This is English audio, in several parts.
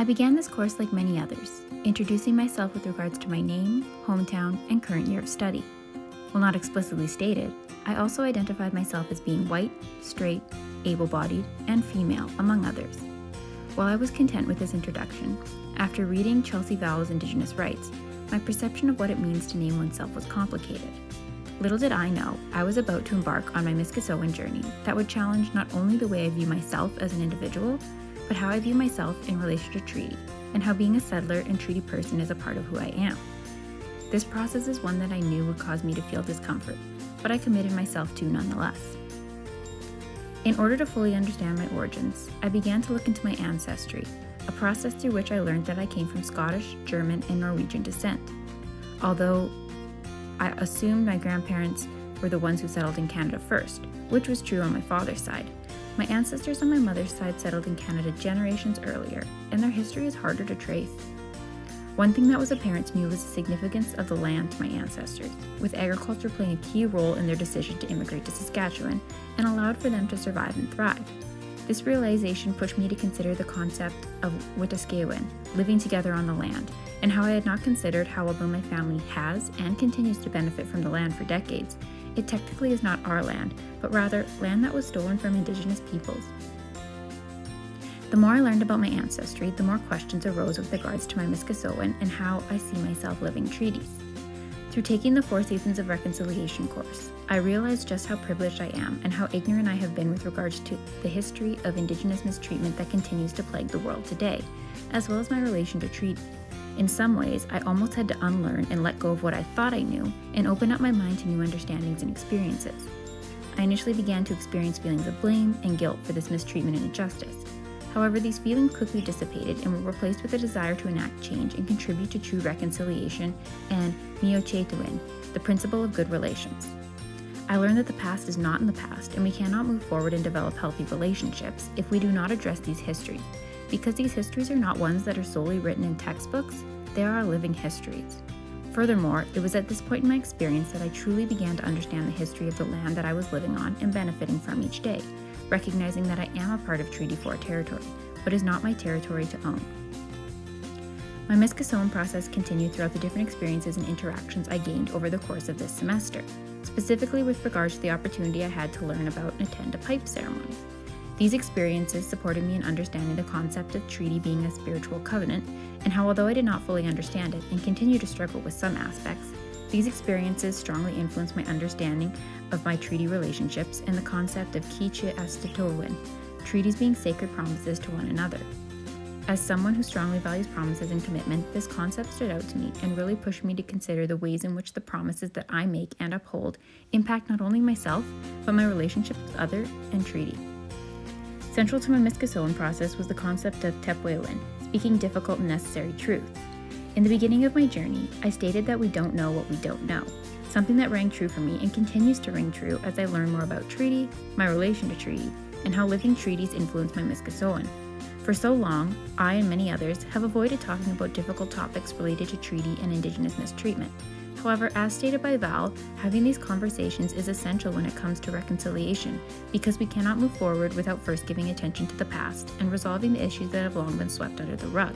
I began this course like many others, introducing myself with regards to my name, hometown, and current year of study. While not explicitly stated, I also identified myself as being white, straight, able-bodied, and female, among others. While I was content with this introduction, after reading Chelsea Vowell's Indigenous Rights, my perception of what it means to name oneself was complicated. Little did I know, I was about to embark on my Miskassoan journey that would challenge not only the way I view myself as an individual, but how I view myself in relation to treaty, and how being a settler and treaty person is a part of who I am. This process is one that I knew would cause me to feel discomfort, but I committed myself to nonetheless. In order to fully understand my origins, I began to look into my ancestry, a process through which I learned that I came from Scottish, German, and Norwegian descent. Although I assumed my grandparents were the ones who settled in Canada first, which was true on my father's side, my ancestors on my mother's side settled in Canada generations earlier, and their history is harder to trace. One thing that was apparent to me was the significance of the land to my ancestors, with agriculture playing a key role in their decision to immigrate to Saskatchewan and allowed for them to survive and thrive. This realization pushed me to consider the concept of Wetaskiwin, living together on the land, and how I had not considered how, although my family has and continues to benefit from the land for decades, it technically is not our land, but rather land that was stolen from Indigenous peoples. The more I learned about my ancestry, the more questions arose with regards to my Miskassoan and how I see myself living treaties. Through taking the 4 Seasons of Reconciliation course, I realized just how privileged I am and how ignorant I have been with regards to the history of Indigenous mistreatment that continues to plague the world today, as well as my relation to treaty. In some ways, I almost had to unlearn and let go of what I thought I knew and open up my mind to new understandings and experiences. I initially began to experience feelings of blame and guilt for this mistreatment and injustice. However, these feelings quickly dissipated and were replaced with a desire to enact change and contribute to true reconciliation and miochetuin, the principle of good relations. I learned that the past is not in the past, and we cannot move forward and develop healthy relationships if we do not address these histories, because these histories are not ones that are solely written in textbooks, they are our living histories. Furthermore, it was at this point in my experience that I truly began to understand the history of the land that I was living on and benefiting from each day, recognizing that I am a part of Treaty 4 territory, but is not my territory to own. My Miskassoan process continued throughout the different experiences and interactions I gained over the course of this semester, specifically with regards to the opportunity I had to learn about and attend a pipe ceremony. These experiences supported me in understanding the concept of treaty being a spiritual covenant, and how although I did not fully understand it and continue to struggle with some aspects, these experiences strongly influenced my understanding of my treaty relationships and the concept of Kiche Astitowin, treaties being sacred promises to one another. As someone who strongly values promises and commitment, this concept stood out to me and really pushed me to consider the ways in which the promises that I make and uphold impact not only myself, but my relationship with others and treaty. Central to my Miskassoan process was the concept of Tepwewin, speaking difficult and necessary truths. In the beginning of my journey, I stated that we don't know what we don't know, something that rang true for me and continues to ring true as I learn more about treaty, my relation to treaty, and how living treaties influence my Miskassoan. For so long, I and many others have avoided talking about difficult topics related to treaty and Indigenous mistreatment. However, as stated by Val, having these conversations is essential when it comes to reconciliation, because we cannot move forward without first giving attention to the past and resolving the issues that have long been swept under the rug.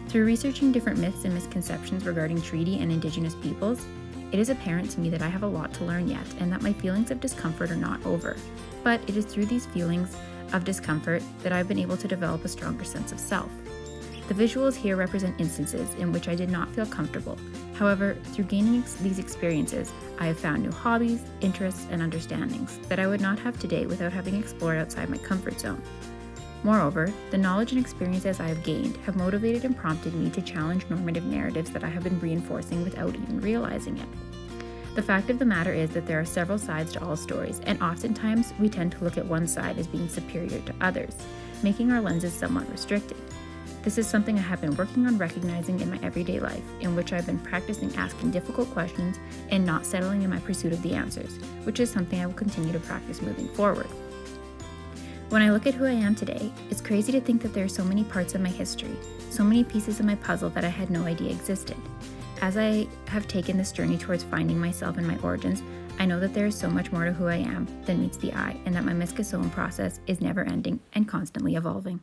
Through researching different myths and misconceptions regarding treaty and Indigenous peoples, it is apparent to me that I have a lot to learn yet and that my feelings of discomfort are not over. But it is through these feelings of discomfort that I've been able to develop a stronger sense of self. The visuals here represent instances in which I did not feel comfortable. However, through gaining these experiences, I have found new hobbies, interests, and understandings that I would not have today without having explored outside my comfort zone. Moreover, the knowledge and experiences I have gained have motivated and prompted me to challenge normative narratives that I have been reinforcing without even realizing it. The fact of the matter is that there are several sides to all stories, and oftentimes we tend to look at one side as being superior to others, making our lenses somewhat restricted. This is something I have been working on recognizing in my everyday life, in which I've been practicing asking difficult questions and not settling in my pursuit of the answers, which is something I will continue to practice moving forward. When I look at who I am today, it's crazy to think that there are so many parts of my history, so many pieces of my puzzle that I had no idea existed. As I have taken this journey towards finding myself and my origins, I know that there is so much more to who I am than meets the eye, and that my Miskassoan process is never ending and constantly evolving.